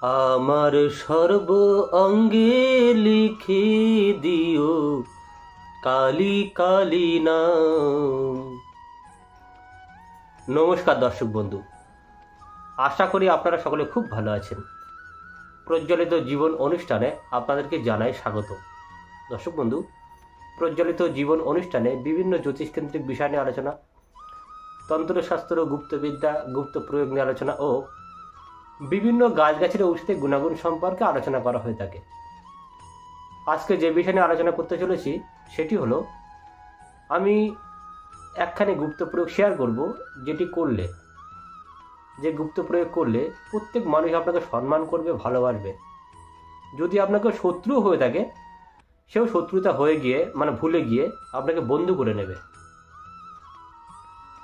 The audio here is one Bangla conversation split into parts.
আমার সর্ব অঙ্গে লিখে দিও কালী কালী নাম। নমস্কার দর্শক বন্ধু, আশা করি আপনারা সকলে খুব ভালো আছেন। প্রজ্বলিত জীবন অনুষ্ঠানে আপনাদেরকে জানাই স্বাগত। দর্শক বন্ধু, প্রজ্বলিত জীবন অনুষ্ঠানে বিভিন্ন জ্যোতিষকেন্দ্রিক বিষয় নিয়ে আলোচনা, তন্ত্রশাস্ত্র, গুপ্তবিদ্যা, গুপ্ত প্রয়োগ নিয়ে আলোচনা ও বিভিন্ন গাছগাছের ঔষধের গুণাগুণ সম্পর্কে আলোচনা করা হয়ে থাকে। আজকে যে বিষয় নিয়ে আলোচনা করতে চলেছি সেটি হলো, আমি একখানি গুপ্ত প্রয়োগ শেয়ার করব, যেটি করলে, যে গুপ্ত প্রয়োগ করলে প্রত্যেক মানুষ আপনাকে সম্মান করবে, ভালোবাসবে। যদি আপনাকে শত্রু হয়ে থাকে, সেও শত্রুতা হয়ে গিয়ে ভুলে গিয়ে আপনাকে বন্ধু করে নেবে।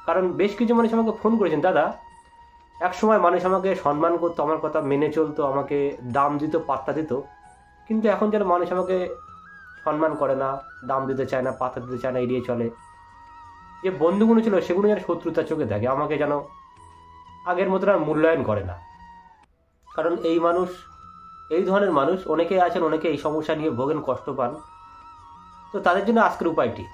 কারণ বেশ কিছু মানুষ আমাকে ফোন করেছেন, দাদা এক সময় মানুষ আমাকে সম্মান করতো, আমার কথা মেনে চলতো, আমাকে দাম দিত, পাত্তা দিত, কিন্তু এখন যেন মানুষ আমাকে সম্মান করে না, দাম দিতে চায় না, পাত্তা দিতে চায় না, এড়িয়ে চলে। যে বন্ধুগুলো ছিল সেগুলো যেন শত্রুতার চোখে দেখে, আমাকে যেন আগের মতন আর মূল্যায়ন করে না। কারণ এই ধরনের মানুষ অনেকেই আছেন, অনেকে এই সমস্যা নিয়ে ভোগেন, কষ্ট পান। তো তাদের জন্য আজকের উপায়টি,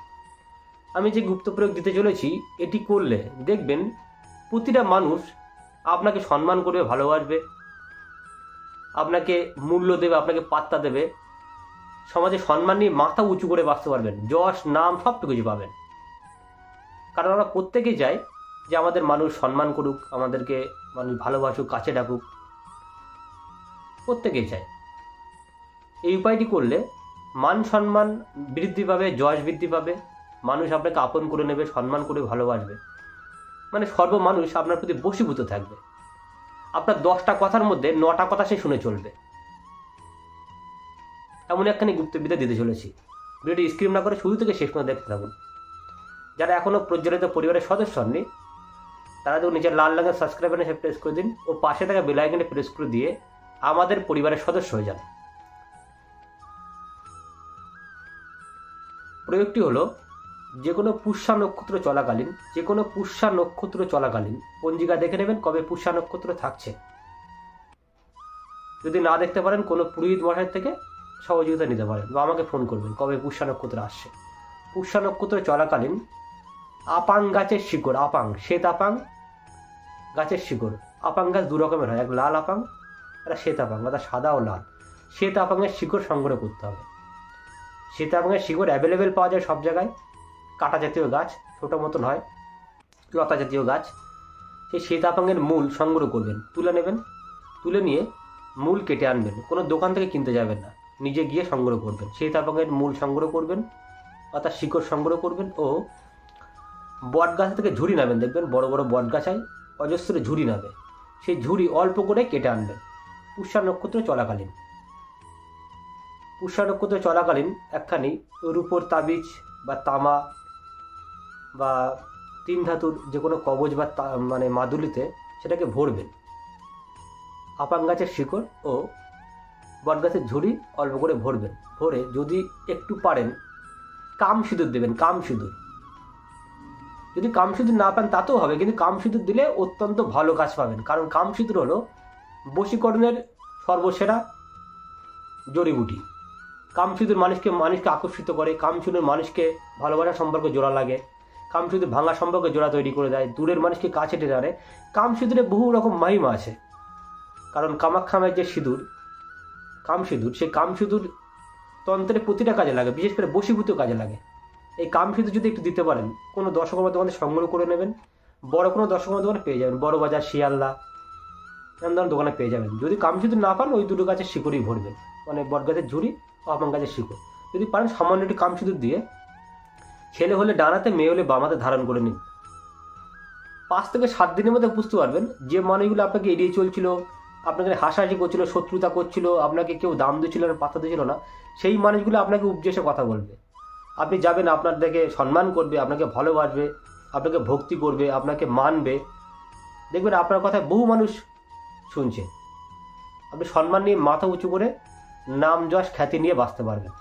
আমি যে গুপ্ত প্রয়োগ দিতে চলেছি, এটি করলে দেখবেন প্রতিটা মানুষ আপনাকে সম্মান করবে, ভালোবাসবে, আপনাকে মূল্য দেবে, আপনাকে পাত্তা দেবে। সমাজে সম্মান নিয়ে মাথা উঁচু করে বাঁচতে পারবেন, যশ নাম সব কিছু পাবেন। কারণ আমরা প্রত্যেকেই চাই যে আমাদের মানুষ সম্মান করুক, আমাদেরকে মানুষ ভালোবাসুক, কাছে ডাকুক, প্রত্যেকেই চাই। এই উপায়টি করলে মান সম্মান বৃদ্ধি পাবে, যশ বৃদ্ধি পাবে, মানুষ আপনাকে আপন করে নেবে, সম্মান করে ভালোবাসবে। সর্বমানুষ আপনার প্রতি বশীভূত থাকবে। আপনার 10টা কথার মধ্যে 9টা কথা সে শুনে চলবে। এমন একখানি গুপ্তবিদ্যা দিতে চলেছি। ভিডিওটি স্ক্রিন না করে শুরু থেকে শেষ পর্যন্ত দেখতে থাকুন। যারা এখনও প্রজ্বলিত পরিবারের সদস্য হননি, তারা তো নিচের লাল রঙের সাবস্ক্রাইব বাটনে প্রেস করে দিন ও পাশে থাকা বেল আইকনে প্রেস করে দিয়ে আমাদের পরিবারের সদস্য হয়ে যান। প্রয়োগটি হলো, যে কোনো পুষ্যা নক্ষত্র চলাকালীন পঞ্জিকা দেখে নেবেন কবে পুষ্যা নক্ষত্র থাকছে। যদি না দেখতে পারেন, কোনো পুরোহিত মশাই থেকে সহযোগিতা নিতে পারেন বা আমাকে ফোন করবেন কবে পুষ্যা নক্ষত্র আসছে। পুষ্যা নক্ষত্র চলাকালীন আপাং গাছের শিকড়, শ্বেত আপাং গাছের শিকড়, আপাং গাছ দু রকমের হয়, এক লাল আপাং, একটা শ্বেত আপাং, অর্থাৎ সাদা ও লাল। শ্বেত আপাঙের শিকড় সংগ্রহ করতে হবে। শ্বেত আপাঙের শিকড় অ্যাভেলেবেল পাওয়া যায় সব জায়গায়। কাঁটা জাতীয় গাছ, ছোটো মতন হয়, লতা জাতীয় গাছ। সেই শ্বেত আপাঙের মূল সংগ্রহ করবেন, তুলে নেবেন, তুলে নিয়ে মূল কেটে আনবেন, কোনো দোকান থেকে কিনতে যাবেন না, নিজে গিয়ে সংগ্রহ করবেন। শ্বেত আপাঙের মূল সংগ্রহ করবেন, অর্থাৎ শিকড় সংগ্রহ করবেন। ও বট গাছ থেকে ঝুড়ি নেবেন, দেখবেন বড় বড় বট গাছায় অজস্র ঝুড়ি নেবে, সেই ঝুড়ি অল্প করে কেটে আনবেন। পুষ্যা নক্ষত্র চলাকালীন একখানি রূপোর তাবিজ বা তামা বা 3 ধাতুর যে কোনো কবচ বা মাদুলিতে সেটাকে ভরবেন। আপাং গাছের শিকড় ও বট গাছের ঝুড়ি অল্প করে ভরবেন। ভরে যদি একটু পারেন কাম সিঁদুর দেবেন, কাম সিঁদুর। যদি কাম সিঁদুর না পান তাতেও হবে, কিন্তু কাম সিঁদুর দিলে অত্যন্ত ভালো কাজ পাবেন। কারণ কাম সিঁদুর হলো বশীকরণের সর্বসেরা জড়িবুটি। কাম সিঁদুর মানুষকে আকর্ষিত করে, কাম সিঁদুর মানুষকে ভালোবাসার সম্পর্কে জোড়া লাগে, কাম সিঁদুর ভাঙা সম্পর্কে জোড়া তৈরি করে দেয়, দূরের মানুষকে কাছে টেনে আনে। কাম সিঁদুরে বহু রকম মহিমা আছে। কারণ কামাখ্যা মায়ের যে সিঁদুর, কাম সিঁদুর, সেই কাম সিঁদুর তন্ত্রের প্রতিটা কাজে লাগে, বিশেষ করে বশীভূত কাজে লাগে। এই কাম সিঁদুর যদি একটু দিতে পারেন, কোনো দর্শকর্মা দোকানে সংগ্রহ করে নেবেন, বড় কোনো দর্শকর্মা দোকানে পেয়ে যাবেন, বড় বাজার, শিয়ালদা, এমন ধরনের দোকানে পেয়ে যাবেন। যদি কাম সিঁদুর না পান, ওই দুটো গাছের শিকড়ই ভরবেন, বট গাছের ঝুড়ি ও আপাং গাছের শিকড়। যদি পারেন সামান্য একটু কাম সিঁদুর দিয়ে ছেলে হলে ডানাতে, মেয়ে হলে বামাতে ধারণ করে নিন। 5 থেকে 7 দিনের মধ্যে বুঝতে পারবেন যে মানুষগুলো আপনাকে এড়িয়ে চলছিল, আপনাকে হাসাহাসি করছিল, শত্রুতা করছিল, আপনাকে কেউ দাম দিচ্ছিল না, পাত্তা দিচ্ছিল না, সেই মানুষগুলো আপনাকে উপদেশে কথা বলবে। আপনি যাবেন, আপনার দেখে সম্মান করবে, আপনাকে ভালোবাসবে, আপনাকে ভক্তি করবে, আপনাকে মানবে। দেখবেন আপনার কথায় বহু মানুষ শুনছে। আপনি সম্মান নিয়ে মাথা উঁচু করে নাম যশ খ্যাতি নিয়ে বাঁচতে পারবেন।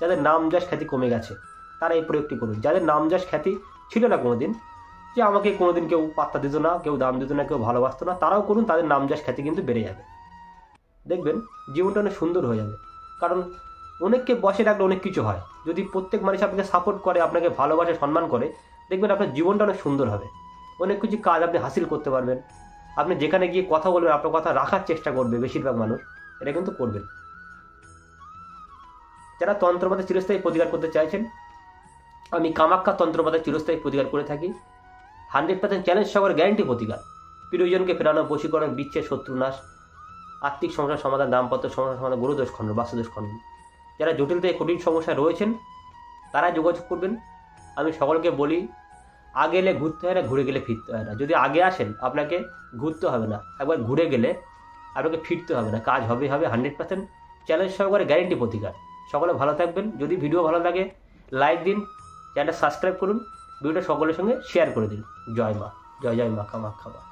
যাদের নাম যশ খ্যাতি কমে গেছে তারা এই প্রয়োগটি করুন। যাদের নাম যশ খ্যাতি ছিল না কোনোদিন, যে আমাকে কোনোদিন কেউ পাত্তা দিত না, কেউ দাম দিত না, কেউ ভালোবাসতো না, তারাও করুন, তাদের নাম যশ খ্যাতি কিন্তু বেড়ে যাবে। দেখবেন জীবনটা অনেক সুন্দর হয়ে যাবে। কারণ অনেককে বসে রাখলে অনেক কিছু হয়। যদি প্রত্যেক মানুষ আপনাকে সাপোর্ট করে, আপনাকে ভালোবাসে, সম্মান করে, দেখবেন আপনার জীবনটা অনেক সুন্দর হবে। অনেক কিছু কাজ আপনি হাসিল করতে পারবেন। আপনি যেখানে গিয়ে কথা বলবেন, আপনার কথা রাখার চেষ্টা করবে বেশিরভাগ মানুষ, এটা কিন্তু করবেন। যারা তন্ত্রপাতে চিরস্থায়ী প্রতিকার করতে চাইছেন, আমি কামাখ্যা তন্ত্রপাতে চিরস্থায়ী প্রতিকার করে থাকি। 100% চ্যালেঞ্জ সবার গ্যারান্টি প্রতিকার। প্রিয়জনকে ফেরানো, বশীকরণ, বিচ্ছেদ, শত্রুনাশ, আর্থিক সমস্যার সমাধান, দাম্পত্য সমস্যার সমাধান, গুরুদোষ খণ্ডন, বাস্তুদোষ খণ্ডন। যারা জটিল থেকে কঠিন সমস্যায় রয়েছেন তারা যোগাযোগ করবেন। আমি সকলকে বলি, আগে এলে ঘুরতে হয় না, ঘুরে গেলে ফিরতে হয় না। যদি আগে আসেন আপনাকে ঘুরতে হবে না, একবার ঘুরে গেলে আপনাকে ফিরতে হবে না, কাজ হবে 100% চ্যালেঞ্জ সহকারে গ্যারেন্টি প্রতিকার। সকলে ভালো থাকবেন। যদি ভিডিও ভালো লাগে লাইক দিন, চ্যানেলটা সাবস্ক্রাইব করুন, ভিডিওটা সকলের সঙ্গে শেয়ার করে দিন। জয় মা, জয় জয় মা কামাখ্যা মা।